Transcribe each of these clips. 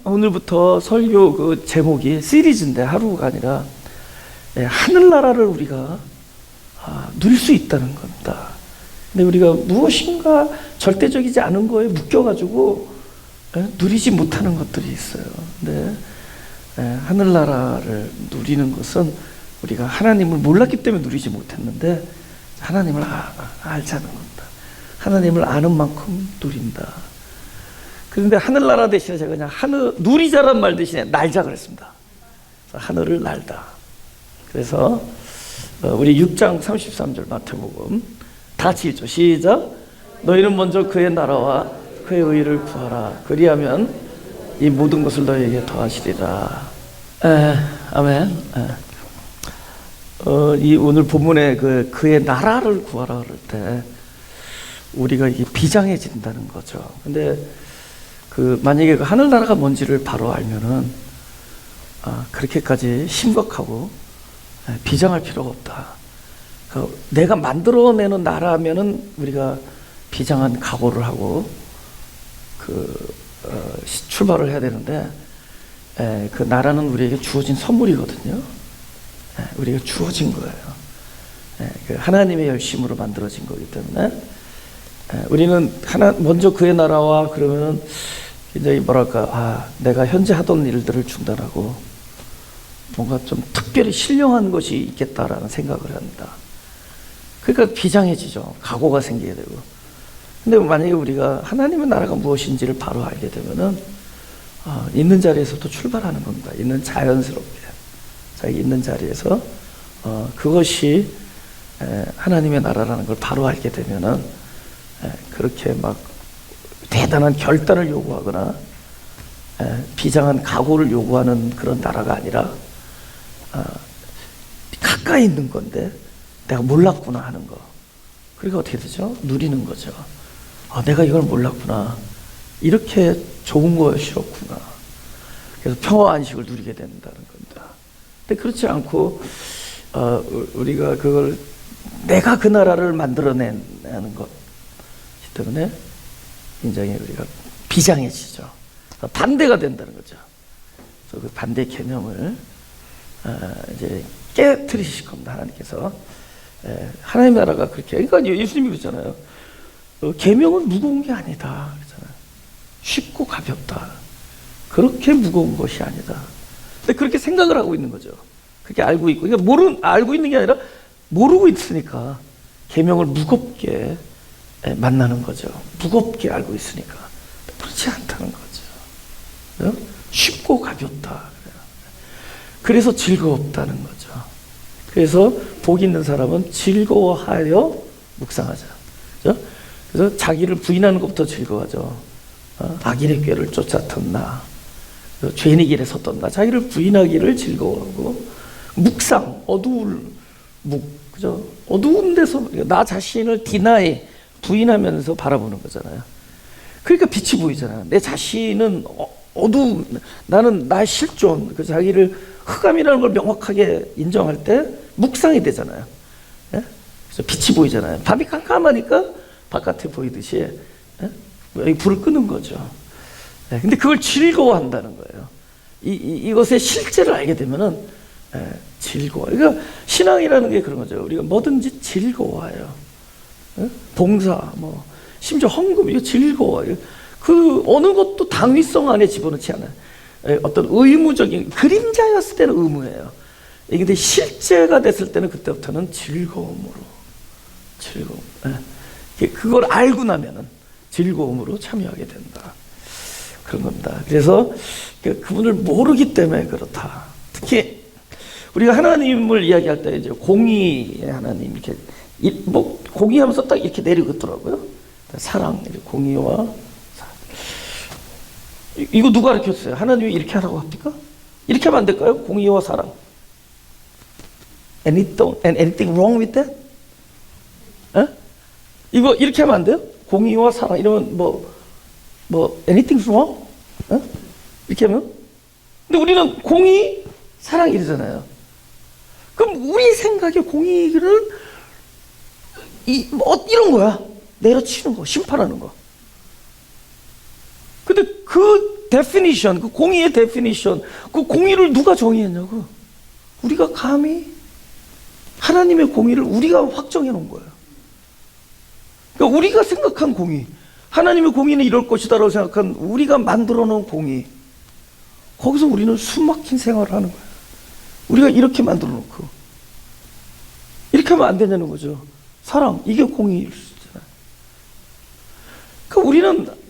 오늘부터 설교 그 제목이 시리즈인데 하루가 아니라 하늘나라를 우리가 누릴 수 있다는 겁니다. 근데 우리가 무엇인가 절대적이지 않은 거에 묶여가지고 누리지 못하는 것들이 있어요. 근데 하늘나라를 누리는 것은 우리가 하나님을 몰랐기 때문에 누리지 못했는데 하나님을 알자는 겁니다. 하나님을 아는 만큼 누린다. 그런데 하늘나라 대신에 제가 그냥 누리자란 말 대신에 날자 그랬습니다. 하늘을 날다. 그래서 우리 6장 33절 마태복음 다 같이 읽죠. 시작. 너희는 먼저 그의 나라와 그의 의를 구하라. 그리하면 이 모든 것을 너희에게 더하시리라. 아멘. 이 오늘 본문에 그의 나라를 구하라 그럴 때 우리가 이게 비장해진다는 거죠. 근데 만약에 그 하늘나라가 뭔지를 바로 알면은 그렇게까지 심각하고 비장할 필요가 없다. 내가 만들어내는 나라면은 우리가 비장한 각오를 하고 출발을 해야 되는데 그 나라는 우리에게 주어진 선물이거든요. 우리가 주어진 거예요. 하나님의 열심으로 만들어진 거기 때문에 우리는 먼저 그의 나라와 그러면은 굉장히 뭐랄까 내가 현재 하던 일들을 중단하고 뭔가 좀 특별히 신령한 것이 있겠다라는 생각을 합니다. 그러니까 비장해지죠. 각오가 생기게 되고. 근데 만약에 우리가 하나님의 나라가 무엇인지를 바로 알게 되면은 있는 자리에서도 출발하는 겁니다. 자연스럽게 자기 있는 자리에서 그것이 하나님의 나라라는 걸 바로 알게 되면은 그렇게 막 대단한 결단을 요구하거나 비장한 각오를 요구하는 그런 나라가 아니라 가까이 있는 건데 내가 몰랐구나 하는 거. 그러니까 어떻게 되죠? 누리는 거죠. 내가 이걸 몰랐구나. 이렇게 좋은 것이었구나. 그래서 평화 안식을 누리게 된다는 겁니다. 근데 그렇지 않고 우리가 그걸 내가 그 나라를 만들어내는 것 때문에 굉장히 우리가 비장해지죠. 반대가 된다는 거죠. 그래서 그 반대 개념을 이제 깨트리실 겁니다. 하나님께서 하나님의 나라가 그렇게. 그러니까 예수님이 그러잖아요. 계명은 무거운 게 아니다. 그러잖아요. 쉽고 가볍다. 그렇게 무거운 것이 아니다. 근데 그렇게 생각을 하고 있는 거죠. 그렇게 알고 있고, 그러니까 알고 있는 게 아니라 모르고 있으니까 계명을 무겁게 만나는 거죠. 무겁게 알고 있으니까. 그렇지 않다는 거죠. 쉽고 가볍다. 그래서 즐거웠다는 거죠. 그래서 복 있는 사람은 즐거워하여 묵상하자. 그렇죠? 그래서 자기를 부인하는 것부터 즐거워하죠. 악인의 꾀를 쫓았던 나, 죄인의 길에 섰던 나, 자기를 부인하기를 즐거워하고 묵상, 그죠? 어두운 데서 나 자신을 부인하면서 바라보는 거잖아요. 그러니까 빛이 보이잖아요. 내 자신은 나는 나의 실존, 자기를 흑암이라는 걸 명확하게 인정할 때 묵상이 되잖아요. 그래서 빛이 보이잖아요. 밤이 깜깜하니까 바깥에 보이듯이 여기 불을 끄는 거죠. 근데 그걸 즐거워한다는 거예요. 이것의 실제를 알게 되면은 즐거워. 그러니까 신앙이라는 게 그런 거죠. 우리가 뭐든지 즐거워해요. 봉사, 심지어 헌금, 이거 즐거워요. 어느 것도 당위성 안에 집어넣지 않아요. 어떤 의무적인, 그림자였을 때는 의무예요. 근데 실제가 됐을 때는 그때부터는 즐거움. 그걸 알고 나면은 즐거움으로 참여하게 된다. 그런 겁니다. 그래서 그분을 모르기 때문에 그렇다. 특히 우리가 하나님을 이야기할 때 이제 공의의 하나님 이렇게 공의하면서 딱 이렇게 내려오더라고요. 사랑, 공의와 사랑. 이거 누가 가르쳤어요? 하나님이 이렇게 하라고 합니까? 이렇게 하면 안 될까요? 공의와 사랑. Anything wrong with that? 이거 이렇게 하면 안 돼요? 공의와 사랑 이러면 anything's wrong? 이렇게 하면? 근데 우리는 공의, 사랑 이러잖아요. 그럼 우리 생각에 공의를 이런 거야. 내려치는 거, 심판하는 거. 근데 그 데피니션, 그 공의의 데피니션, 그 공의를 누가 정의했냐고. 우리가 감히 하나님의 공의를 우리가 확정해 놓은 거예요. 그러니까 우리가 생각한 공의, 하나님의 공의는 이럴 것이다라고 생각한 우리가 만들어 놓은 공의, 거기서 우리는 숨막힌 생활을 하는 거예요. 우리가 이렇게 만들어 놓고 이렇게 하면 안 되냐는 거죠. 사랑, 이게 공의일 수 있잖아요. 그러니까 우리는,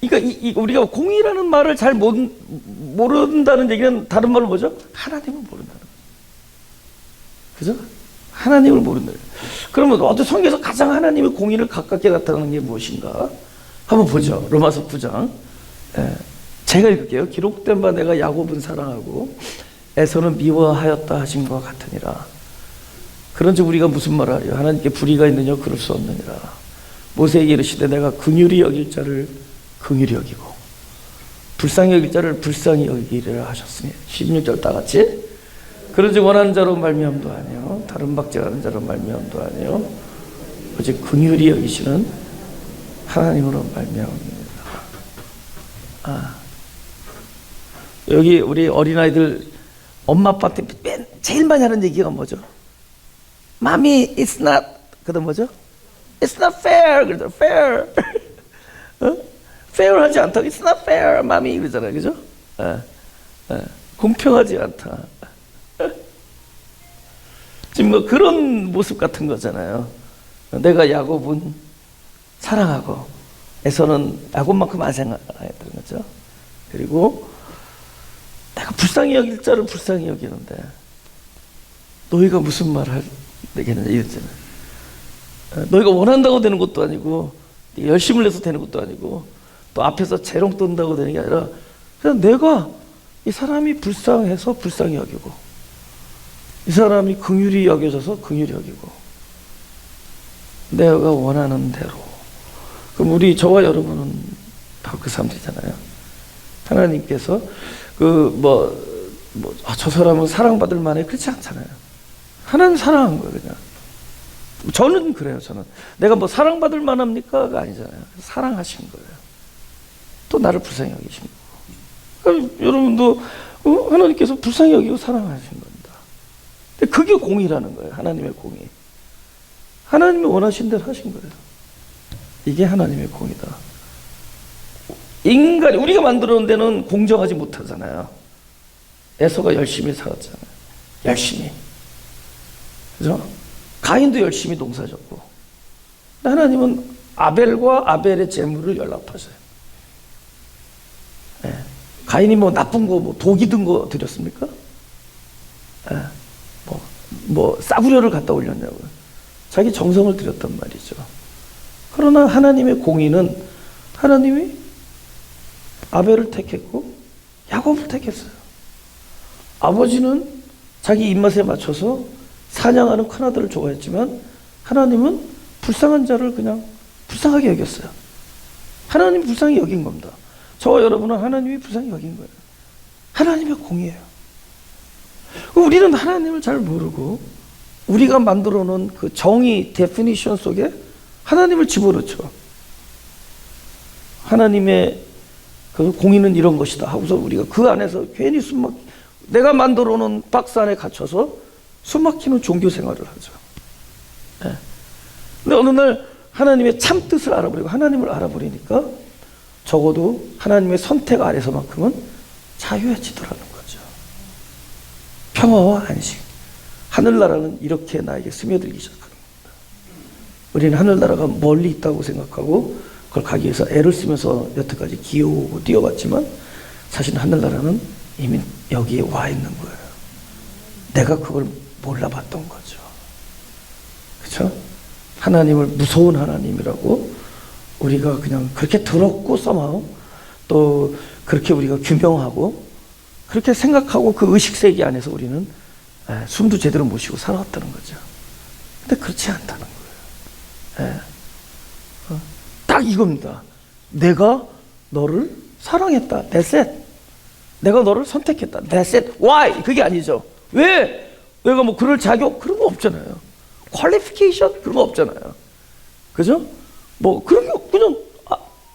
그러니까 우리가 공의라는 말을 잘 모른다는 얘기는 다른 말로 뭐죠? 하나님을 모른다는 거죠. 그죠? 하나님을 모른다. 그러면 어떤 성경에서 가장 하나님의 공의를 가깝게 나타나는 게 무엇인가? 한번 보죠. 로마서 9장. 제가 읽을게요. 기록된 바 내가 야곱은 사랑하고 에서는 미워하였다 하신 것 같으니라. 그런즉 우리가 무슨 말을 하려? 하나님께 불의가 있느냐? 그럴 수 없느니라. 모세에게 이르시되 내가 긍휼히 여길 자를 긍휼히 여기고 불쌍히 여길 자를 불쌍히 여기리라 하셨으니 16절 다 같이. 그런즉 원하는 자로 말미암도 아니요 다른 박제하는 자로 말미암도 아니요 오직 긍휼히 여기시는 하나님으로 말미암습니다. 여기 우리 어린아이들 엄마 아빠한테 제일 많이 하는 얘기가 뭐죠? Mommy, it's not, 그다음 뭐죠? It's not fair, 그러죠? Fair. fair 하지 않다. It's not fair, mommy, 그러잖아요, 그죠? 공평하지 않다. 지금 뭐 그런 모습 같은 거잖아요. 내가 야곱은 사랑하고 에서는 야곱만큼 안 사랑했다는 거죠. 그리고 내가 불쌍히 여길 자를 불쌍히 여기는데 너희가 무슨 말을 되겠느냐 이랬잖아요. 너희가 원한다고 되는 것도 아니고 열심을 내서 되는 것도 아니고 또 앞에서 재롱 떤다고 되는 게 아니라 그냥 내가 이 사람이 불쌍해서 불쌍히 여기고 이 사람이 긍휼히 여겨져서 긍휼히 여기고 내가 원하는 대로. 그럼 저와 여러분은 바로 그 사람들이잖아요. 하나님께서 저 사람은 사랑받을 만해, 그렇지 않잖아요. 하나님 사랑한 거예요, 그냥. 저는 그래요, 저는. 내가 뭐 사랑받을 만합니까가 아니잖아요. 사랑하신 거예요. 또 나를 불쌍히 여기신 거고. 그러니까 여러분도 하나님께서 불쌍히 여기고 사랑하신 겁니다. 근데 그게 공의라는 거예요, 하나님의 공의. 하나님이 원하신 대로 하신 거예요. 이게 하나님의 공의다. 인간이, 우리가 만들어 놓은 데는 공정하지 못하잖아요. 에서가 열심히 살았잖아요. 열심히. 그죠? 가인도 열심히 농사졌고. 하나님은 아벨과 아벨의 재물을 연락하세요. 가인이 뭐 나쁜 거, 뭐 독이 든 거 드렸습니까? 싸구려를 갖다 올렸냐고요. 자기 정성을 드렸단 말이죠. 그러나 하나님의 공의는 하나님이 아벨을 택했고 야곱을 택했어요. 아버지는 자기 입맛에 맞춰서 사냥하는 큰 아들을 좋아했지만 하나님은 불쌍한 자를 그냥 불쌍하게 여겼어요. 하나님이 불쌍히 여긴 겁니다. 저와 여러분은 하나님이 불쌍히 여긴 거예요. 하나님의 공의예요. 우리는 하나님을 잘 모르고 우리가 만들어 놓은 그 정의 데피니션 속에 하나님을 집어넣죠. 하나님의 그 공의는 이런 것이다 하고서 우리가 그 안에서 괜히 내가 만들어 놓은 박스 안에 갇혀서 숨막히는 종교 생활을 하죠. 근데 어느 날 하나님의 참 뜻을 알아버리고 하나님을 알아버리니까 적어도 하나님의 선택 아래서만큼은 자유해지더라는 거죠. 평화와 안식. 하늘나라는 이렇게 나에게 스며들기 시작하는 겁니다. 우리는 하늘나라가 멀리 있다고 생각하고 그걸 가기 위해서 애를 쓰면서 여태까지 기어오고 뛰어왔지만 사실 하늘나라는 이미 여기에 와 있는 거예요. 내가 그걸 몰라봤던 거죠. 그렇죠? 하나님을 무서운 하나님이라고 우리가 그냥 그렇게 들었고 써마오 또 그렇게 우리가 규명하고 그렇게 생각하고 그 의식세계 안에서 우리는 숨도 제대로 못 쉬고 살아왔다는 거죠. 근데 그렇지 않다는 거예요. 딱 이겁니다. 내가 너를 사랑했다. That's it. 내가 너를 선택했다. That's it. Why? 그게 아니죠. 왜? 내가 뭐 그럴 자격? 그런 거 없잖아요. 퀄리피케이션? 그런 거 없잖아요. 그죠? 뭐 그런 게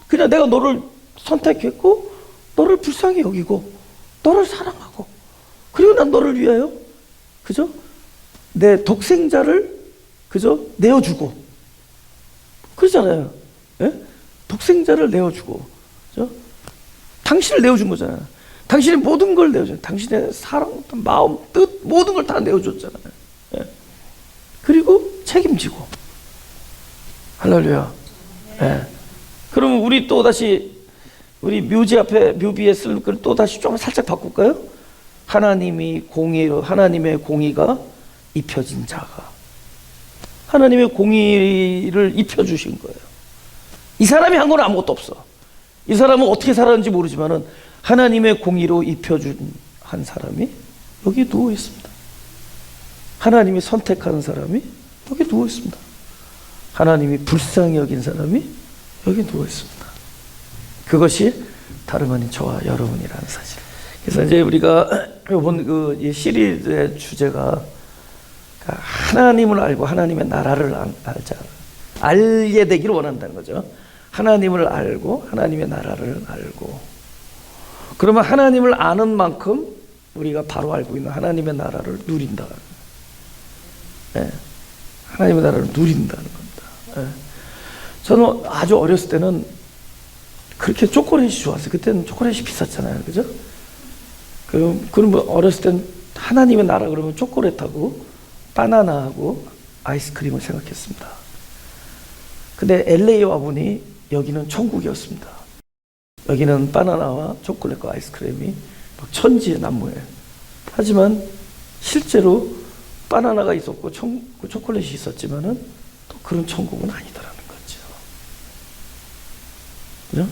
그냥 내가 너를 선택했고 너를 불쌍히 여기고 너를 사랑하고 그리고 난 너를 위하여 그죠? 내 독생자를 그죠? 내어주고 그러잖아요. 예? 독생자를 내어주고 그죠? 당신을 내어준 거잖아요. 당신의 모든 걸 내어줘요. 당신의 사랑, 마음, 뜻 모든 걸 다 내어줬잖아요. 예. 그리고 책임지고 할렐루야. 예. 그러면 우리 또 다시 우리 묘지 앞에 묘비에 쓸 글 또 다시 좀 살짝 바꿀까요? 하나님의 공의가 입혀진 자가 하나님의 공의를 입혀주신 거예요. 이 사람이 한 건 아무것도 없어. 이 사람은 어떻게 살았는지 모르지만은 하나님의 공의로 입혀준 한 사람이 여기 누워 있습니다. 하나님이 선택한 사람이 여기 누워 있습니다. 하나님이 불쌍히 여긴 사람이 여기 누워 있습니다. 그것이 다름 아닌 저와 여러분이라는 사실. 그래서 이제 우리가 이번 그 시리즈의 주제가 하나님을 알고 하나님의 나라를 알자. 알게 되기를 원한다는 거죠. 하나님을 알고 하나님의 나라를 알고. 그러면 하나님을 아는 만큼 우리가 바로 알고 있는 하나님의 나라를 누린다. 네. 하나님의 나라를 누린다는 겁니다. 네. 저는 아주 어렸을 때는 그렇게 초콜릿이 좋았어요. 그때는 초콜릿이 비쌌잖아요. 그죠? 그럼 어렸을 땐 하나님의 나라 그러면 초콜릿하고 바나나하고 아이스크림을 생각했습니다. 근데 LA 와보니 여기는 천국이었습니다. 여기는 바나나와 초콜릿과 아이스크림이 막 천지의 난무예요. 하지만 실제로 바나나가 있었고 초콜릿이 있었지만은 또 그런 천국은 아니더라는 거죠. 그죠?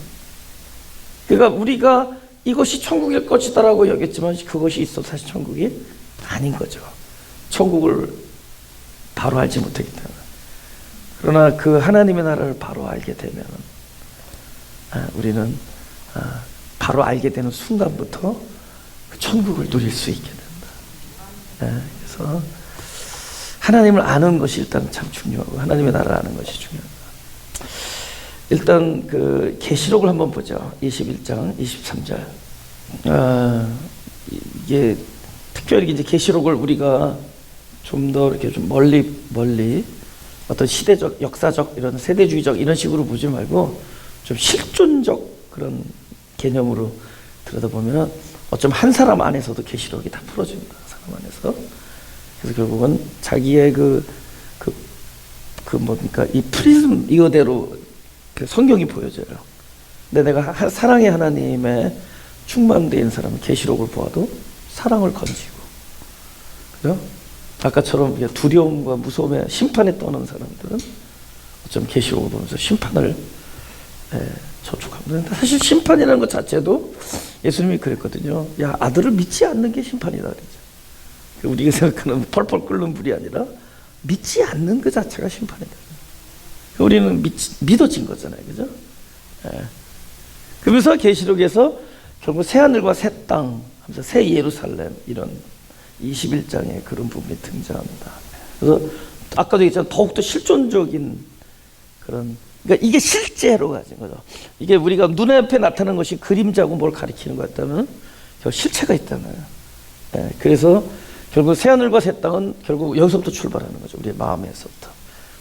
그러니까 우리가 이것이 천국일 것이다라고 여겼지만 그것이 있어 사실 천국이 아닌 거죠. 천국을 바로 알지 못했기 때문에. 그러나 그 하나님의 나라를 바로 알게 되면 우리는 바로 알게 되는 순간부터 그 천국을 누릴 수 있게 된다. 그래서 하나님을 아는 것이 일단 참 중요하고 하나님의 나라를 아는 것이 중요합니다. 일단 그 계시록을 한번 보죠. 21장 23절. 이게 특별히 이제 계시록을 우리가 좀 더 이렇게 좀 멀리 어떤 시대적, 역사적 이런 세대주의적 이런 식으로 보지 말고 좀 실존적 그런 개념으로 들여다보면 어쩜 한 사람 안에서도 계시록이 다 풀어집니다. 사람 안에서. 그래서 결국은 자기의 뭡니까 이 프리즘 이거대로 성경이 보여져요. 근데 내가 사랑의 하나님의 충만된 사람은 계시록을 보아도 사랑을 건지고, 그죠? 아까처럼 두려움과 무서움에 심판에 떠는 사람들은 어쩜 계시록을 보면서 심판을 저촉합니다. 사실 심판이라는 것 자체도 예수님이 그랬거든요. 야, 아들을 믿지 않는 게 심판이다 그랬죠. 우리가 생각하는 펄펄 끓는 불이 아니라 믿지 않는 그 자체가 심판이다. 우리는 믿어진 거잖아요, 그죠? 그러면서 계시록에서 결국 새 하늘과 새 땅 하면서 새 예루살렘 이런 21장에 그런 부분이 등장합니다. 그래서 아까도 얘기했지만 더욱더 실존적인 그런, 그러니까 이게 실제로 가진 거죠. 이게 우리가 눈앞에 나타나는 것이 그림자고 뭘 가리키는 것 같다면 실체가 있다는. 그래서 결국 새 하늘과 새 땅은 결국 여기서부터 출발하는 거죠. 우리의 마음에서부터.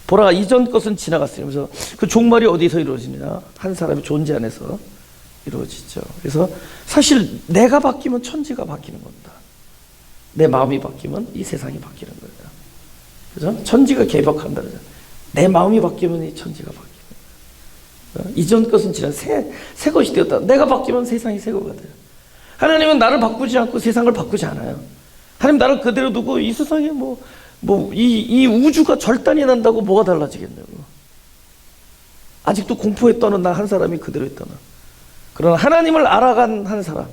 보라, 이전 것은 지나갔어요. 그래서 그 종말이 어디서 이루어지느냐? 한 사람의 존재 안에서 이루어지죠. 그래서 사실 내가 바뀌면 천지가 바뀌는 겁니다. 내 마음이 바뀌면 이 세상이 바뀌는 거예요. 그죠? 천지가 개벽한다 그러잖아요. 내 마음이 바뀌면 이 천지가 바뀌는 거예요. 이전 것은 지난 새 것이 되었다. 내가 바뀌면 세상이 새 거가 돼요. 하나님은 나를 바꾸지 않고 세상을 바꾸지 않아요. 하나님 나를 그대로 두고 이 세상에 이 우주가 절단이 난다고 뭐가 달라지겠냐고. 아직도 공포에 떠는 나 한 사람이 그대로 있다나. 그러나 하나님을 알아간 한 사람.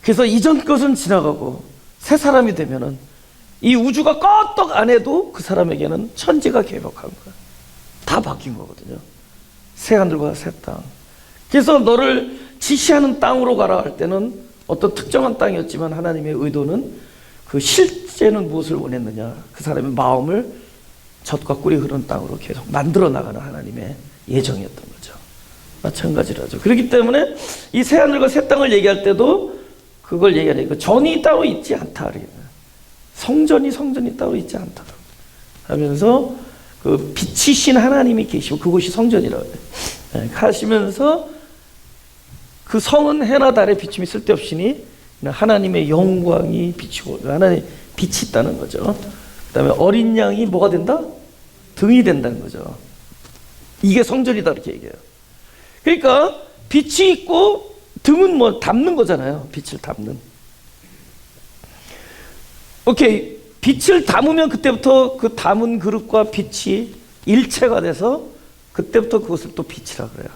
그래서 이전 것은 지나가고 새 사람이 되면은 이 우주가 껐떡 안 해도 그 사람에게는 천지가 개벽한 거야. 다 바뀐 거거든요. 새 하늘과 새 땅. 그래서 너를 지시하는 땅으로 가라 할 때는 어떤 특정한 땅이었지만 하나님의 의도는 그 실제는 무엇을 원했느냐. 그 사람의 마음을 젖과 꿀이 흐르는 땅으로 계속 만들어 나가는 하나님의 예정이었던 거죠. 마찬가지라죠. 그렇기 때문에 이 새하늘과 새 땅을 얘기할 때도 그걸 얘기하는 거. 전이 따로 있지 않다. 성전이 따로 있지 않다 하면서 그 빛이신 하나님이 계시고 그곳이 성전이라고 해요. 하시면서 그 성은 해나 달의 비춤이 쓸데없으니 하나님의 영광이 비치고 하나님 빛이 있다는 거죠. 그 다음에 어린 양이 뭐가 된다? 등이 된다는 거죠. 이게 성전이다 이렇게 얘기해요. 그러니까 빛이 있고 등은 뭐 담는 거잖아요. 빛을 담는. 오케이. 빛을 담으면 그때부터 그 담은 그릇과 빛이 일체가 돼서 그때부터 그것을 또 빛이라 그래요.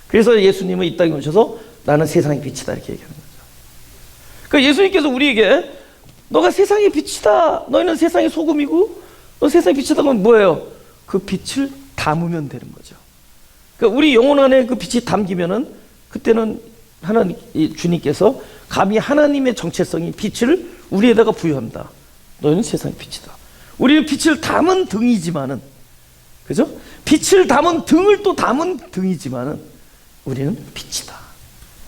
그래서 예수님은 이 땅에 오셔서 나는 세상의 빛이다 이렇게 얘기하는 거죠. 그러니까 예수님께서 우리에게 너가 세상의 빛이다. 너희는 세상의 소금이고 너 세상의 빛이다 그러면 뭐예요? 그 빛을 담으면 되는 거죠. 그러니까 우리 영혼 안에 그 빛이 담기면은 그때는 하나님 주님께서 감히 하나님의 정체성이 빛을 우리에다가 부여한다. 너희는 세상의 빛이다. 우리는 빛을 담은 등이지만은, 그죠? 빛을 담은 등을 또 담은 등이지만은 우리는 빛이다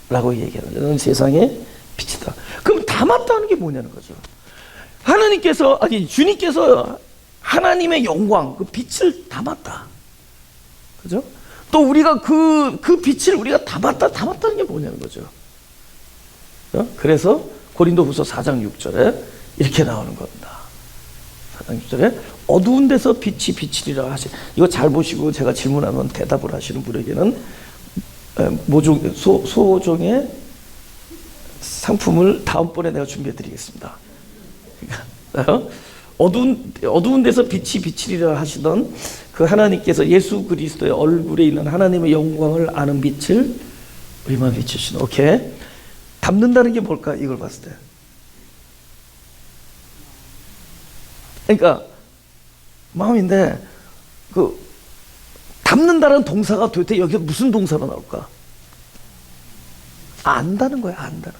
라고 얘기하는 거예요. 너는 세상의 빛이다. 그럼 담았다는 게 뭐냐는 거죠. 하나님께서, 아니 주님께서 하나님의 영광, 그 빛을 담았다. 그죠? 또 우리가 그 빛을 우리가 담았다는 게 뭐냐는 거죠. 그래서 고린도후서 4장 6절에 이렇게 나오는 겁니다. 4장 6절에 어두운 데서 빛이 비치리라 하시. 이거 잘 보시고 제가 질문하면 대답을 하시는 분에게는 소종의 상품을 다음번에 내가 준비해 드리겠습니다. 어두운 데서 빛이 비치리라 하시던 그 하나님께서 예수 그리스도의 얼굴에 있는 하나님의 영광을 아는 빛을 우리만 비추시는. 오케이. 담는다는 게 뭘까? 이걸 봤을 때. 그러니까 마음인데 그 담는다는 동사가 도대체 여기서 무슨 동사로 나올까? 안다는 거야. 안다는 거.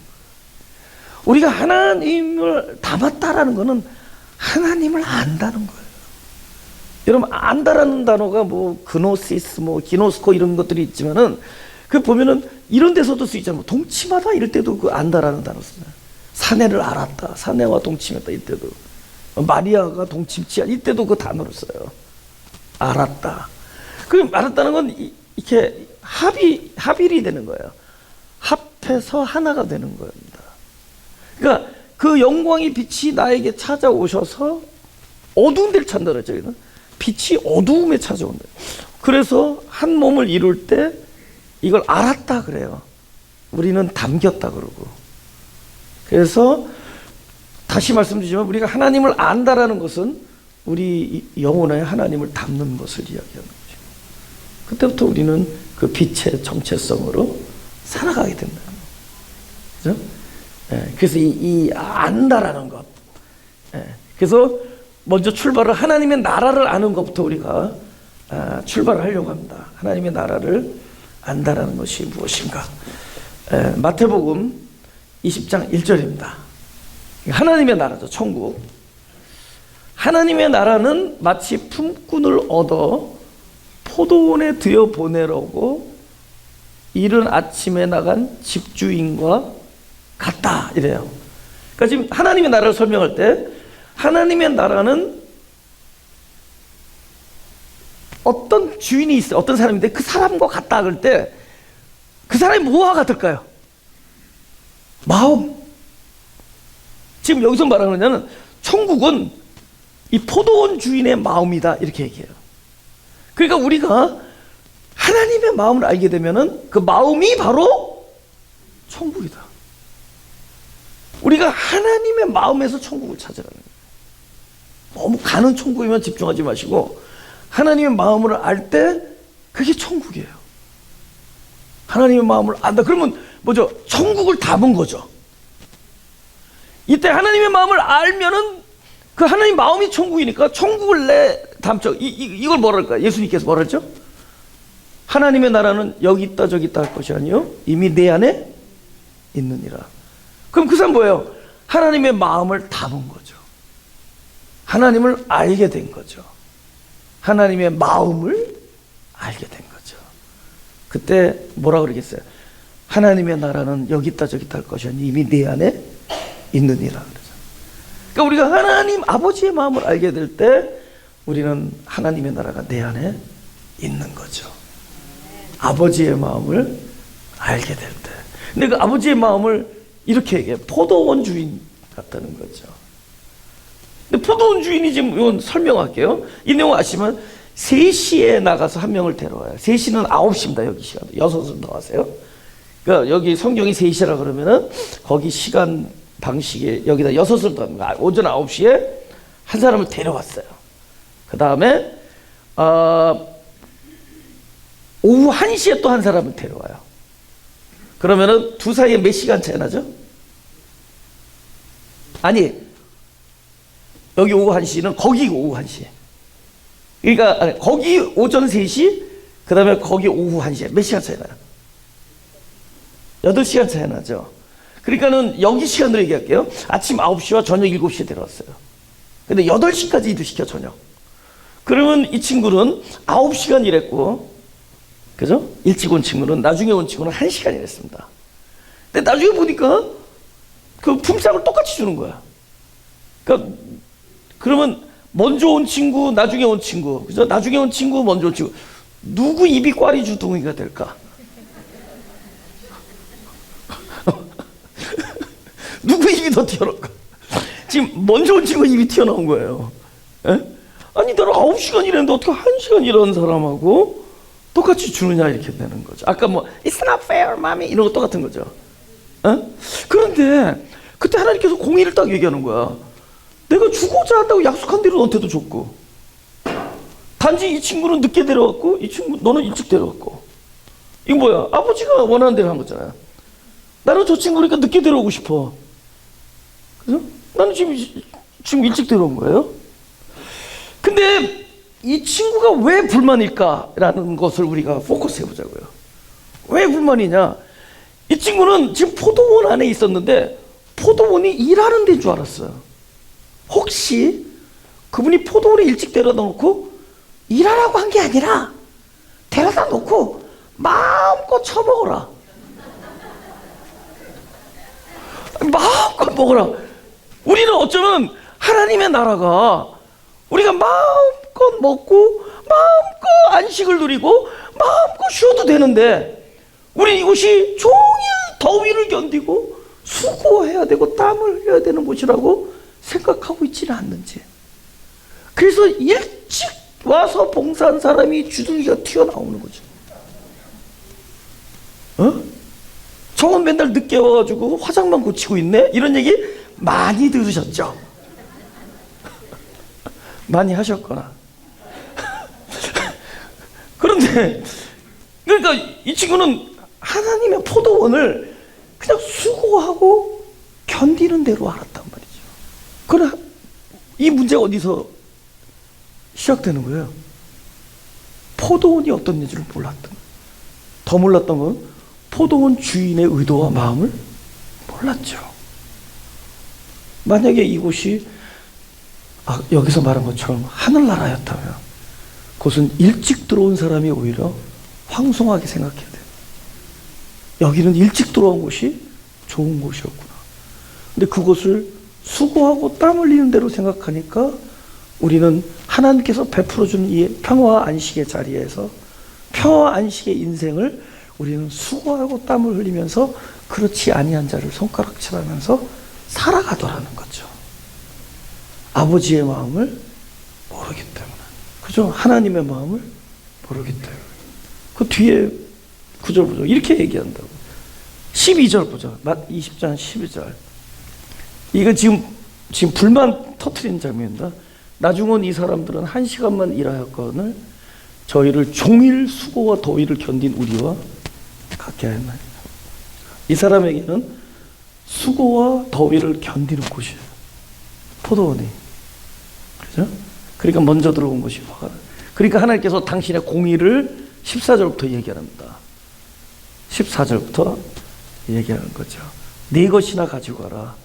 우리가 하나님을 담았다라는 거는 하나님을 안다는 거예요. 여러분 안다라는 단어가 뭐 그노시스, 뭐 기노스코 이런 것들이 있지만은 그 보면은 이런 데서도 쓰이잖아요. 동침하다 이럴 때도 그 안다라는 단어 쓰잖아요. 사내를 알았다, 사내와 동침했다 이때도. 마리아가 동침치 이때도 그 단어를 써요. 알았다. 그 알았다는 건 이렇게 합일이 되는 거예요. 합해서 하나가 되는 겁니다. 그러니까 그 영광의 빛이 나에게 찾아오셔서 어두운 데를 찾는다 그랬죠. 빛이 어두움에 찾아온다. 그래서 한 몸을 이룰 때 이걸 알았다 그래요. 우리는 담겼다 그러고. 그래서 다시 말씀드리지만 우리가 하나님을 안다라는 것은 우리 영혼에 하나님을 담는 것을 이야기하는 거죠. 그때부터 우리는 그 빛의 정체성으로 살아가게 된다. 그죠? 예, 그래서 이 안다라는 것. 예, 그래서 먼저 출발을 하나님의 나라를 아는 것부터 우리가 출발을 하려고 합니다. 하나님의 나라를 안다라는 것이 무엇인가? 예, 마태복음 20장 1절입니다. 하나님의 나라죠. 천국. 하나님의 나라는 마치 품꾼을 얻어 포도원에 들여 보내려고 이른 아침에 나간 집주인과 같다 이래요. 그러니까 지금 하나님의 나라를 설명할 때 하나님의 나라는 어떤 주인이 있어요. 어떤 사람인데 그 사람과 같다 그럴 때 그 사람이 뭐와 같을까요? 마음. 지금 여기서 말하는 거는 천국은 이 포도원 주인의 마음이다 이렇게 얘기해요. 그러니까 우리가 하나님의 마음을 알게 되면은 그 마음이 바로 천국이다. 우리가 하나님의 마음에서 천국을 찾아가는 거예요. 너무 가는 천국에만 집중하지 마시고 하나님의 마음을 알 때 그게 천국이에요. 하나님의 마음을 안다. 그러면 뭐죠? 천국을 담은 거죠. 이때 하나님의 마음을 알면은 그 하나님 마음이 천국이니까 천국을 내 담죠. 이걸 뭐랄까? 예수님께서 뭐라 했죠? 하나님의 나라는 여기 있다 저기 있다 할 것이 아니요 이미 내 안에 있느니라. 그럼 그 사람 뭐예요? 하나님의 마음을 담은 거죠. 하나님을 알게 된 거죠. 하나님의 마음을 알게 된 거죠. 그때 뭐라 그러겠어요? 하나님의 나라는 여기 있다 저기 있다 할 것이 아니 이미 내 안에 있느니라 그러죠. 그러니까 우리가 하나님 아버지의 마음을 알게 될 때 우리는 하나님의 나라가 내 안에 있는 거죠. 아버지의 마음을 알게 될 때. 근데 그 아버지의 마음을 이렇게 얘기해요. 포도원 주인 같다는 거죠. 근데 포도원 주인이 지금 이건 설명할게요. 이 내용 아시면 3시에 나가서 한 명을 데려와요. 3시는 9시입니다. 여기 시간. 6을 더 하세요. 그러니까 여기 성경이 3시라 그러면은 거기 시간 방식에 여기다 6을 더 합니다. 오전 9시에 한 사람을 데려왔어요. 그 다음에 오후 1시에 또 한 사람을 데려와요. 그러면은 두 사이에 몇 시간 차이 나죠? 아니, 여기 오후 1시는 거기 오후 1시. 그러니까 아니, 거기 오전 3시, 그 다음에 거기 오후 1시에 몇 시간 차이 나요? 8시간 차이 나죠. 그러니까는 여기 시간으로 얘기할게요. 아침 9시와 저녁 7시에 데려왔어요. 근데 8시까지 이도시켜 저녁. 그러면 이 친구는 9시간 일했고, 그죠? 일찍 온 친구는, 나중에 온 친구는 1시간 일했습니다. 근데 나중에 보니까 그 품삯을 똑같이 주는 거야. 그러니까 그러면 먼저 온 친구, 나중에 온 친구, 그죠? 나중에 온 친구, 먼저 온 친구, 누구 입이 꽈리 주둥이가 될까? 누구 입이 더 튀어나올까? 지금 먼저 온 친구 입이 튀어나온 거예요. 에? 아니 나는 9시간 일했는데 어떻게 1시간 일하는 사람하고 똑같이 주느냐 이렇게 되는 거죠. 아까 뭐 It's not fair, mommy 이런 거 똑같은 거죠. 에? 그런데 그때 하나님께서 공의를 딱 얘기하는 거야. 내가 주고자 한다고 약속한 대로 너한테도 줬고, 단지 이 친구는 늦게 데려왔고 이 친구 너는 일찍 데려왔고. 이거 뭐야? 아버지가 원하는 대로 한 거잖아요. 나는 저 친구니까 늦게 데려오고 싶어. 그죠? 나는 지금 일찍 데려온 거예요. 근데 이 친구가 왜 불만일까라는 것을 우리가 포커스 해보자고요. 왜 불만이냐? 이 친구는 지금 포도원 안에 있었는데 포도원이 일하는 데인 줄 알았어요. 혹시 그분이 포도원에 일찍 데려다 놓고 일하라고 한 게 아니라 데려다 놓고 마음껏 처먹어라. 마음껏 먹어라. 우리는 어쩌면 하나님의 나라가 우리가 마음껏 먹고 마음껏 안식을 누리고 마음껏 쉬어도 되는데 우리 이곳이 종일 더위를 견디고 수고해야 되고 땀을 흘려야 되는 곳이라고 생각하고 있지는 않는지. 그래서 일찍 와서 봉사한 사람이 주둥이가 튀어나오는 거죠. 어? 저건 맨날 늦게 와가지고 화장만 고치고 있네? 이런 얘기 많이 들으셨죠? 많이 하셨거나. 그런데 그러니까 이 친구는 하나님의 포도원을 그냥 수고하고 견디는 대로 알았단 말이죠. 그러나 이 문제가 어디서 시작되는 거예요? 포도원이 어떤 인지를 몰랐던 거예요. 더 몰랐던 건 포도원 주인의 의도와 마음을 몰랐죠. 만약에 이곳이 여기서 말한 것처럼 하늘나라였다면 그것은 일찍 들어온 사람이 오히려 황송하게 생각해야 돼요. 여기는 일찍 들어온 곳이 좋은 곳이었구나. 근데 그것을 수고하고 땀 흘리는 대로 생각하니까 우리는 하나님께서 베풀어주는 이 평화와 안식의 자리에서 평화와 안식의 인생을 우리는 수고하고 땀을 흘리면서 그렇지 아니한 자를 손가락질하면서 살아가더라는 거죠. 아버지의 마음을 모르기 때문에. 그죠? 하나님의 마음을 모르기 때문에. 그 뒤에 구절 보죠. 이렇게 얘기한다고. 12절 보죠. 20장 12절. 이거 지금 불만 터트린 장면입니다. 나중 온 이 사람들은 1시간만 일하였거늘 저희를 종일 수고와 더위를 견딘 우리와 같게 하였나니. 이 사람에게는 수고와 더위를 견디는 곳이에요. 포도원이. 그죠? 그러니까 먼저 들어온 것이 화가. 그러니까 하나님께서 당신의 공의를 14절부터 얘기합니다. 14절부터 얘기하는 거죠. 네 것이나 가지고 가라.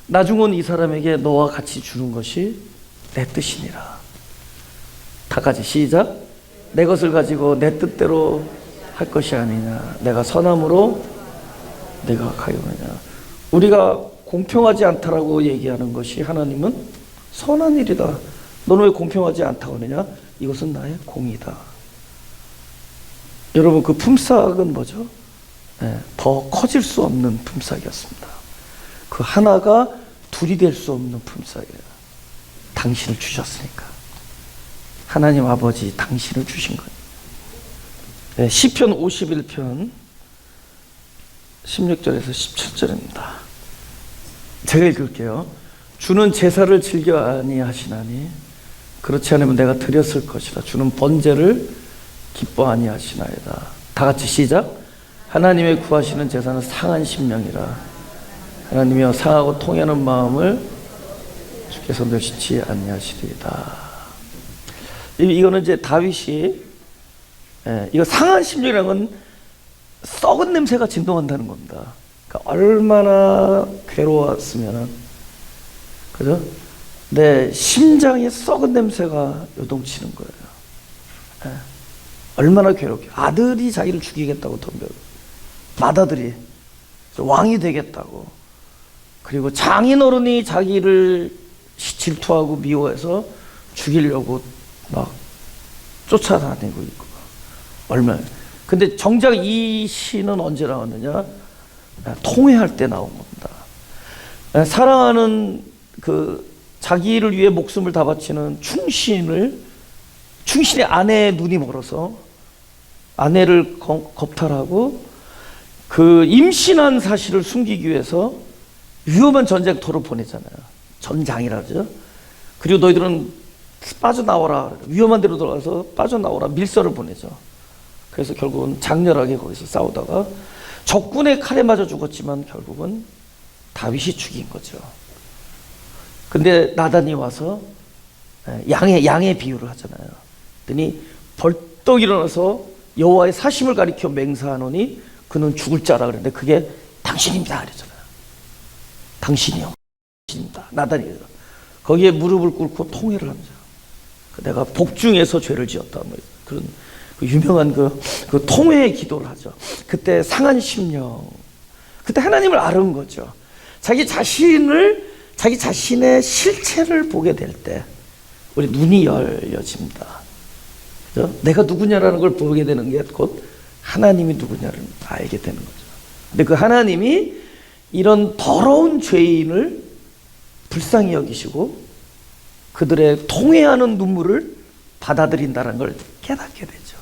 나중 온 이 사람에게 너와 같이 주는 것이 내 뜻이니라. 다 같이 시작. 내 것을 가지고 내 뜻대로 할 것이 아니냐. 내가 선함으로 내가 가용하냐. 우리가 공평하지 않다라고 얘기하는 것이 하나님은 선한 일이다. 너는 왜 공평하지 않다고 하느냐? 이것은 나의 공이다. 여러분, 그 품삯은 뭐죠? 더 커질 수 없는 품삯이었습니다. 그 하나가 둘이 될 수 없는 품삯이에요. 당신을 주셨으니까. 하나님 아버지 당신을 주신 거예요. 시편 51편 16절에서 17절입니다. 제가 읽을게요. 주는 제사를 즐겨 아니하시나니 그렇지 않으면 내가 드렸을 것이라. 주는 번제를 기뻐 아니하시나이다. 다 같이 시작. 하나님의 구하시는 제사는 상한 심령이라. 하나님이여 상하고 통하는 마음을 주께서 멸시치 아니하시리이다. 이거는 이제 다윗이 이거 상한 심령이라는 건 썩은 냄새가 진동한다는 겁니다. 그러니까 얼마나 괴로웠으면은, 그죠? 내 심장에 썩은 냄새가 요동치는 거예요. 얼마나 괴롭게. 아들이 자기를 죽이겠다고 덤벼. 맏아들이 왕이 되겠다고. 그리고 장인어른이 자기를 질투하고 미워해서 죽이려고 막 쫓아다니고 있고. 얼마나. 근데 정작 이 시는 언제 나왔느냐? 통회할 때 나온 겁니다. 사랑하는 그 자기를 위해 목숨을 다 바치는 충신의 아내의 눈이 멀어서 아내를 겁탈하고 그 임신한 사실을 숨기기 위해서 위험한 전쟁터로 보내잖아요. 전장이라죠. 그리고 너희들은 빠져나와라. 위험한 데로 들어가서 빠져나오라. 밀서를 보내죠. 그래서 결국은 장렬하게 거기서 싸우다가 적군의 칼에 맞아 죽었지만 결국은 다윗이 죽인 거죠. 근데 나단이 와서 양의 비유를 하잖아요. 그랬더니 벌떡 일어나서 여호와의 사심을 가리켜 맹세하노니 그는 죽을 자라 그랬는데 그게 당신입니다 그랬잖아요. 당신이요. 당신입니다. 나단이 거기에 무릎을 꿇고 통회를 합니다. 내가 복중에서 죄를 지었다. 뭐 그런 그 유명한 그 통회의 기도를 하죠. 그때 상한 심령. 그때 하나님을 알은 거죠. 자기 자신의 실체를 보게 될 때 우리 눈이 열려집니다. 그죠? 내가 누구냐라는 걸 보게 되는 게 곧 하나님이 누구냐를 알게 되는 거죠. 근데 그 하나님이 이런 더러운 죄인을 불쌍히 여기시고 그들의 통회하는 눈물을 받아들인다는 걸 깨닫게 되죠.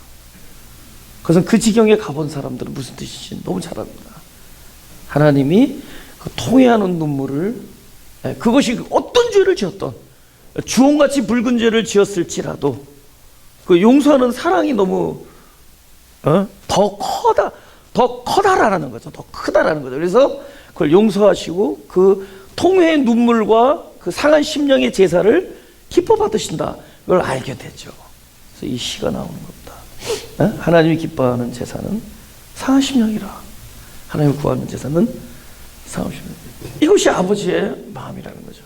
그것은 그 지경에 가본 사람들은 무슨 뜻인지 너무 잘 압니다. 하나님이 그 통회하는 눈물을, 그것이 어떤 죄를 지었던, 주홍같이 붉은 죄를 지었을지라도 그 용서하는 사랑이 너무 더 커다라는 거죠. 더 크다라는 거죠. 그래서 그걸 용서하시고 그 통회의 눈물과 그 상한 심령의 제사를 기뻐 받으신다. 그걸 알게 되죠. 그래서 이 시가 나오는 겁니다. 하나님이 기뻐하는 제사는 상한 심령이라. 하나님이 구하는 제사는 상한 심령. 이것이 아버지의 마음이라는 거죠.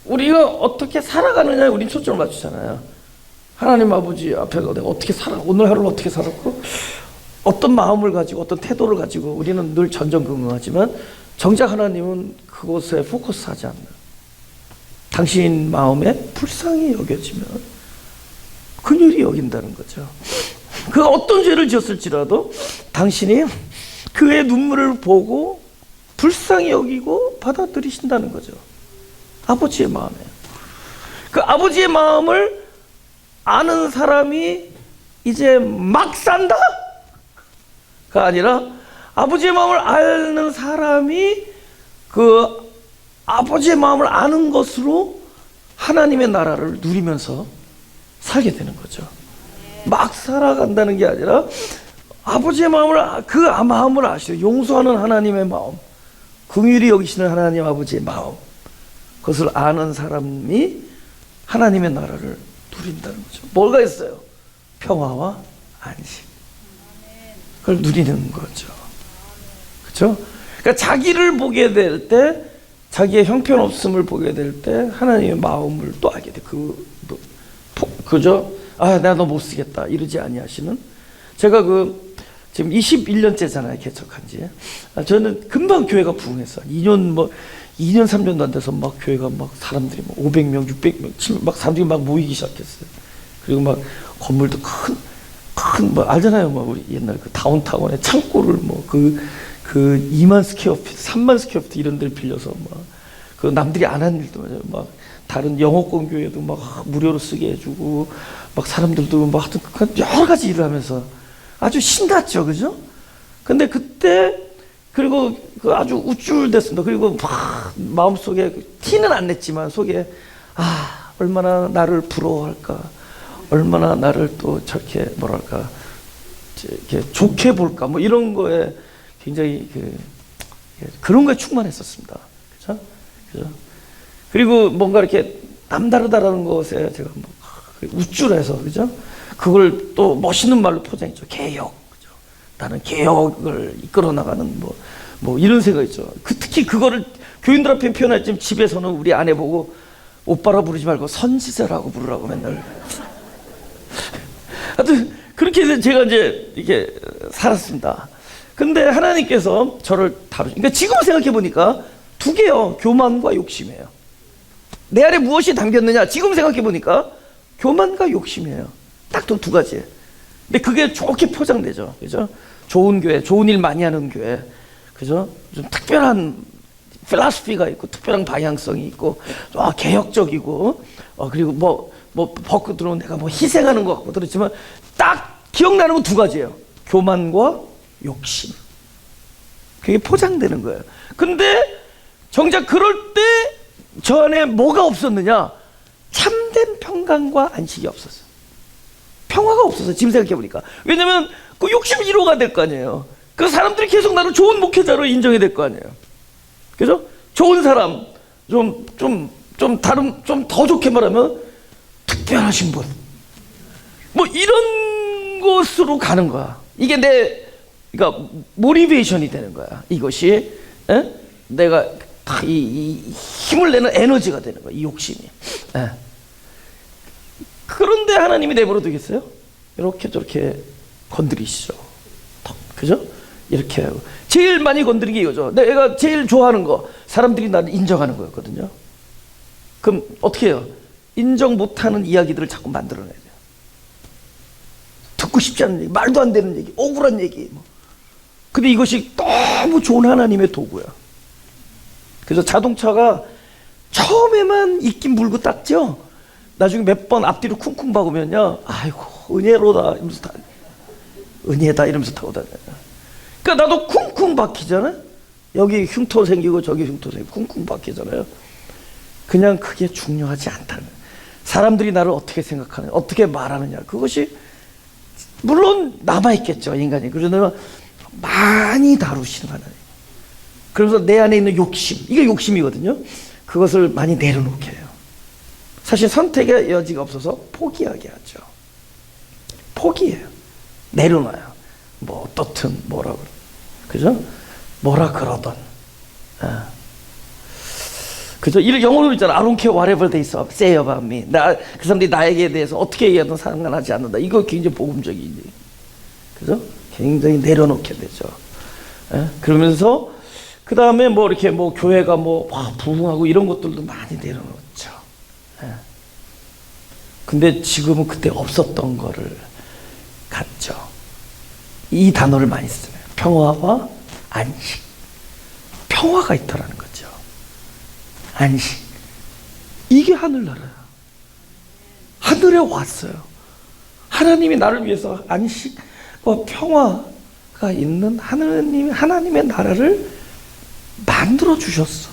우리가 어떻게 살아가느냐에 우린 초점을 맞추잖아요. 하나님 아버지 앞에 내가 어떻게 살아, 오늘 하루를 어떻게 살았고 어떤 마음을 가지고 어떤 태도를 가지고 우리는 늘 전전긍긍하지만 정작 하나님은 그곳에 포커스하지 않는, 당신 마음에 불쌍히 여겨지면 긍휼히 여긴다는 거죠. 그 어떤 죄를 지었을지라도 당신이 그의 눈물을 보고 불쌍히 여기고 받아들이신다는 거죠. 아버지의 마음에. 그 아버지의 마음을 아는 사람이 이제 막 산다? 가 아니라 아버지의 마음을 아는 사람이 그 아버지의 마음을 아는 것으로 하나님의 나라를 누리면서 살게 되는 거죠. 막 살아간다는 게 아니라 아버지의 마음을, 그 마음을 아시고 용서하는 하나님의 마음, 긍휼히 여기시는 하나님 아버지의 마음, 그것을 아는 사람이 하나님의 나라를 누린다는 거죠. 뭐가 있어요? 평화와 안식. 그걸 누리는 거죠. 그렇죠? 그러니까 자기를 보게 될 때, 자기의 형편없음을 보게 될 때 하나님의 마음을 또 알게 돼. 그죠? 아, 내가 너 못 쓰겠다 이러지 아니하시는. 제가 지금 21년째잖아요, 개척한 지. 저는 금방 교회가 부흥했어요. 2년, 3년도 안 돼서 막 교회가 막 사람들이 막 500명, 600명, 막 사람들이 막 모이기 시작했어요. 그리고 막 건물도 뭐 알잖아요. 막 우리 옛날 그 다운타운에 창고를 뭐 그 2만 스퀘어피트, 3만 스퀘어피트 이런 데를 빌려서 막 그 남들이 안 한 일도 막 다른 영어권 교회도 막 무료로 쓰게 해주고 막 사람들도 막 하여튼 여러 가지 일을 하면서 아주 신났죠, 그죠? 근데 그때 그리고 그 아주 우쭐댔습니다. 그리고 막 마음속에 티는 안 냈지만 속에 얼마나 나를 부러워할까, 얼마나 나를 또 저렇게 뭐랄까 이렇게 좋게 볼까, 뭐 이런 거에 굉장히 그런 거에 충만했었습니다. 그죠? 그죠? 그리고 뭔가 이렇게 남다르다라는 것에 제가 뭐 우쭐해서, 그죠? 그걸 또 멋있는 말로 포장했죠. 개혁. 그죠? 나는 개혁을 이끌어 나가는 뭐 이런 생각이죠. 특히 그거를 교인들 앞에 표현했지만 집에서는 우리 아내 보고 오빠라 부르지 말고 선지자라고 부르라고 맨날. 하여튼 그렇게 해서 제가 이제 이렇게 살았습니다. 근데 하나님께서 저를 다루시니까, 그러니까 지금 생각해 보니까 두 개요. 교만과 욕심이에요. 내 안에 무엇이 담겼느냐? 지금 생각해 보니까 교만과 욕심이에요. 딱 두 가지. 근데 그게 좋게 포장되죠. 그죠? 좋은 교회, 좋은 일 많이 하는 교회. 그죠? 좀 특별한 필라소피가 있고, 특별한 방향성이 있고, 개혁적이고, 그리고 뭐 벗고 들어온 내가 뭐 희생하는 것 같고 그렇지만 딱 기억나는 건 두 가지예요. 교만과 욕심. 그게 포장되는 거예요. 근데 정작 그럴 때 저 안에 뭐가 없었느냐? 참된 평강과 안식이 없었어요. 평화가 없어서 지금 생각해 보니까. 왜냐면 그 욕심 1호가 될 거 아니에요. 그 사람들이 계속 나를 좋은 목회자로 인정해야 될 거 아니에요. 그죠? 좋은 사람, 좀 더 좋게 말하면 특별하신 분. 뭐 이런 곳으로 가는 거야. 이게 그러니까 모티베이션이 되는 거야. 이것이 내가 이 힘을 내는 에너지가 되는 거야. 이 욕심이. 그런데 하나님이 내버려 두겠어요? 이렇게 저렇게 건드리시죠. 그죠? 이렇게 하고. 제일 많이 건드린 게 이거죠. 내가 제일 좋아하는 거, 사람들이 나를 인정하는 거였거든요. 그럼 어떻게 해요? 인정 못하는 이야기들을 자꾸 만들어내야 돼요. 듣고 싶지 않은 얘기, 말도 안 되는 얘기, 억울한 얘기. 근데 이것이 너무 좋은 하나님의 도구야. 그래서 자동차가 처음에만 있긴 물고 닦죠. 나중에 몇 번 앞뒤로 쿵쿵 박으면요, 아이고 은혜로다 이러면서 은혜다 이러면서 타고 다녀요. 그러니까 나도 쿵쿵 박히잖아요. 여기 흉터 생기고 저기 흉터 생기고 쿵쿵 박히잖아요. 그냥 그게 중요하지 않다는, 사람들이 나를 어떻게 생각하느냐, 어떻게 말하느냐, 그것이 물론 남아있겠죠, 인간이. 그러나 많이 다루시는 하나님. 그러면서 내 안에 있는 욕심, 이게 욕심이거든요. 그것을 많이 내려놓게 해요. 사실 선택의 여지가 없어서 포기하게 하죠. 포기해요. 내려놔요. 뭐 어떻든 뭐라 그죠? 뭐라 그러던. 그죠? 영어로 있잖아. I don't care whatever they say about me. 그 사람들이 나에게 대해서 어떻게 얘기하든 상관하지 않는다. 이거 굉장히 복음적이지. 그죠? 굉장히 내려놓게 되죠. 그러면서 그 다음에 뭐 이렇게 뭐 교회가 뭐 부흥하고 이런 것들도 많이 내려놓죠. 근데 지금은 그때 없었던 거를 갖죠. 이 단어를 많이 쓰네요. 평화와 안식. 평화가 있다라는 거죠. 안식. 이게 하늘나라야. 하늘에 왔어요. 하나님이 나를 위해서 안식과 평화가 있는 하나님의 나라를 만들어 주셨어.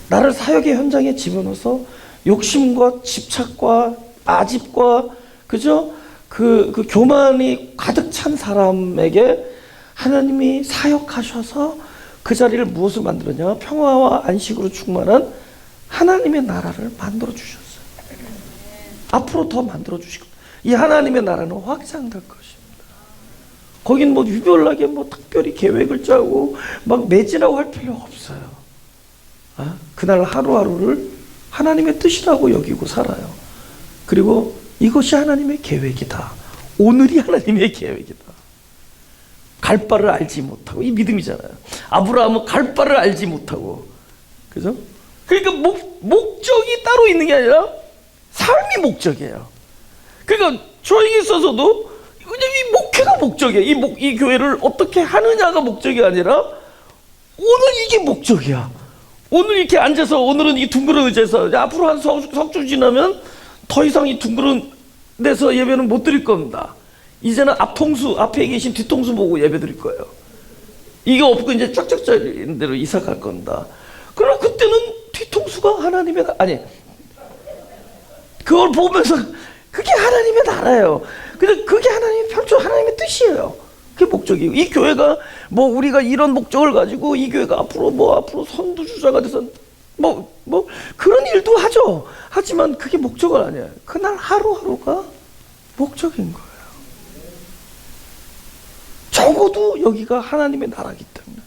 나를 사역의 현장에 집어넣어서 욕심과 집착과 아집과 그죠? 그 교만이 가득 찬 사람에게 하나님이 사역하셔서 그 자리를 무엇을 만들었냐? 평화와 안식으로 충만한 하나님의 나라를 만들어 주셨어요. 앞으로 더 만들어 주시고, 이 하나님의 나라는 확장될 것입니다. 거긴 뭐 유별나게 뭐 특별히 계획을 짜고 막 매진하고 할 필요 없어요. 그날 하루하루를 하나님의 뜻이라고 여기고 살아요. 그리고 이것이 하나님의 계획이다. 오늘이 하나님의 계획이다. 갈 바를 알지 못하고, 이 믿음이잖아요. 아브라함은 갈 바를 알지 못하고, 그죠? 그러니까 목적이 따로 있는 게 아니라 삶이 목적이에요. 그러니까 저에게 있어서도 그냥 이 목회가 목적이에요. 이 교회를 어떻게 하느냐가 목적이 아니라 오늘 이게 목적이야. 오늘 이렇게 앉아서, 오늘은 이 둥그런 의자에서, 앞으로 한 석주 지나면 더 이상 이 둥그런 데서 예배는 못 드릴 겁니다. 이제는 앞에 계신 뒤통수 보고 예배 드릴 거예요. 이게 없고 이제 쫙쫙 짜리는 대로 이사 갈 겁니다. 그러나 그때는 뒤통수가 하나님의 아니, 그걸 보면서 그게 하나님의 나라예요. 근데 그게 하나님의 별조, 하나님의 뜻이에요. 그게 목적이에요. 이 교회가 뭐 우리가 이런 목적을 가지고 이 교회가 앞으로 선두주자가 돼서 그런 일도 하죠. 하지만 그게 목적은 아니에요. 그날 하루하루가 목적인 거예요. 적어도 여기가 하나님의 나라이기 때문에,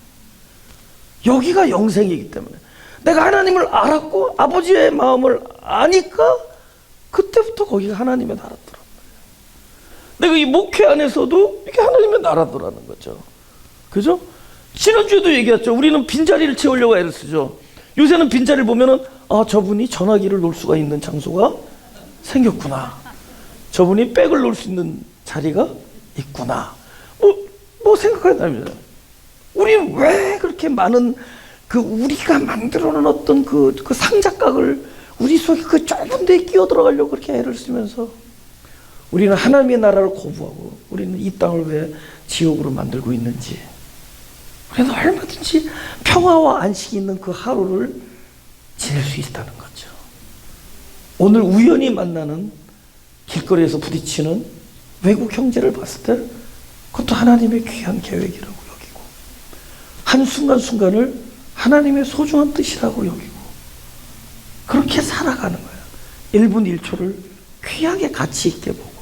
여기가 영생이기 때문에, 내가 하나님을 알았고 아버지의 마음을 아니까 그때부터 거기가 하나님의 나라더란 말이에요. 내가 이 목회 안에서도 이게 하나님의 나라더라는 거죠. 그죠? 지난주에도 얘기했죠. 우리는 빈자리를 채우려고 애를 쓰죠. 요새는 빈자리를 보면은, 아, 저분이 전화기를 놓을 수가 있는 장소가 생겼구나, 저분이 백을 놓을 수 있는 자리가 있구나, 뭐 생각하게 됩니다. 우리는 왜 그렇게 많은 우리가 만들어 놓은 어떤 그 상자각을 우리 속에 그 좁은 데에 끼어 들어가려고 그렇게 애를 쓰면서, 우리는 하나님의 나라를 거부하고 우리는 이 땅을 왜 지옥으로 만들고 있는지, 우리는 얼마든지 평화와 안식이 있는 그 하루를 지낼 수 있다는 거죠. 오늘 우연히 만나는 길거리에서 부딪히는 외국 형제를 봤을 때 그것도 하나님의 귀한 계획이라고 여기고, 한순간순간을 하나님의 소중한 뜻이라고 여기고, 그렇게 살아가는 거예요. 1분 1초를 귀하게 가치 있게 보고,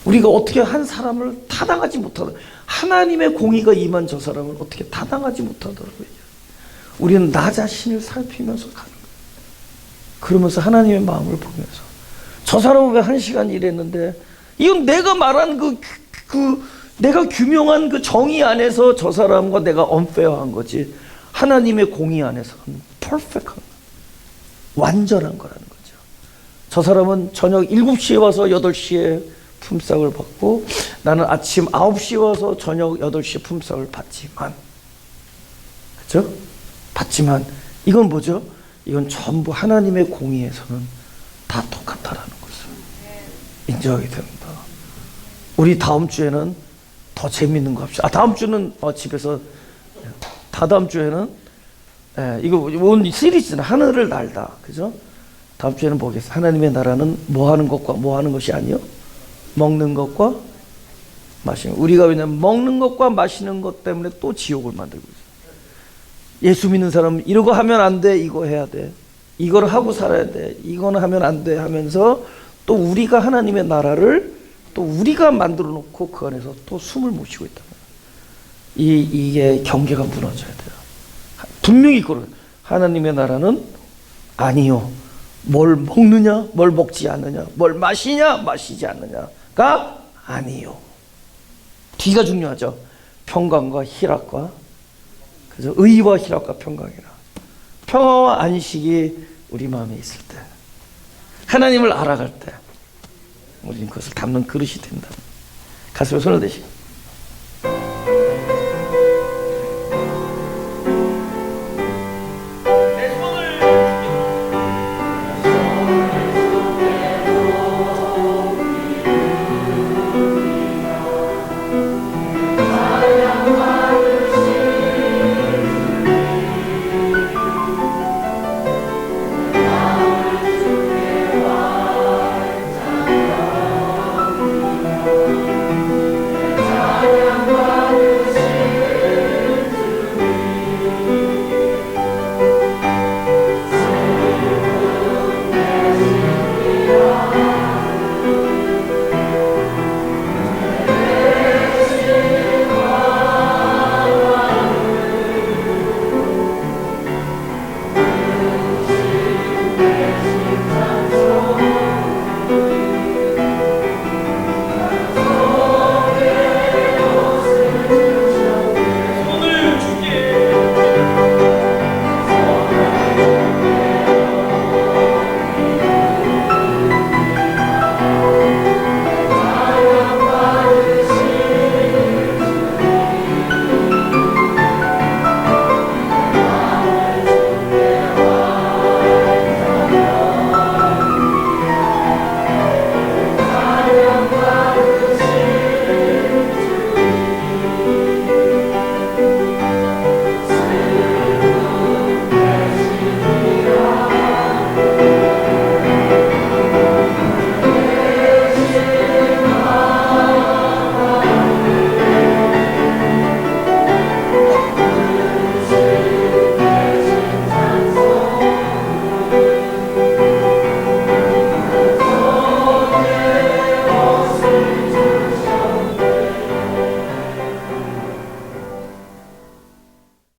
우리가 어떻게 한 사람을 타당하지 못하도록, 하나님의 공의가 임한 저 사람을 어떻게 타당하지 못하도록 우리는 나 자신을 살피면서 가는 거예요. 그러면서 하나님의 마음을 보면서, 저 사람은 왜 1시간 일했는데, 이건 내가 말한 내가 규명한 그 정의 안에서 저 사람과 내가 언페어한 거지, 하나님의 공의 안에서는 퍼펙트한, 완전한 거라는 거죠. 저 사람은 저녁 7시에 와서 8시에 품삯을 받고, 나는 아침 9시에 와서 저녁 8시에 품삯을 받지만, 그렇죠? 받지만 이건 뭐죠? 이건 전부 하나님의 공의에서는 다 똑같다라는 것을 인정하게 됩니다. 우리 다음 주에는 더 재밌는 거 합시다. 다음 주는 집에서, 다다음 주에는 이거 온 시리즈는 하늘을 날다, 그죠? 다음 주에는 뭐겠어요? 하나님의 나라는 뭐 하는 것과 뭐 하는 것이 아니요, 먹는 것과 마시는 것. 우리가 왜냐면 먹는 것과 마시는 것 때문에 또 지옥을 만들고 있어요. 예수 믿는 사람은 이러고 하면 안 돼, 이거 해야 돼, 이걸 하고 살아야 돼, 이거는 하면 안 돼 하면서 또 우리가 하나님의 나라를 또 우리가 만들어 놓고 그 안에서 또 숨을 못 쉬고 있다. 이게 경계가 무너져야 돼요. 분명히 그런, 하나님의 나라는 아니요, 뭘 먹느냐, 뭘 먹지 않느냐, 뭘 마시냐, 마시지 않느냐가 아니요. 뒤가 중요하죠. 평강과 희락과, 그래서 의와 희락과 평강이라, 평화와 안식이 우리 마음에 있을 때, 하나님을 알아갈 때 우리는 그것을 담는 그릇이 된다. 가슴에 손을 대시고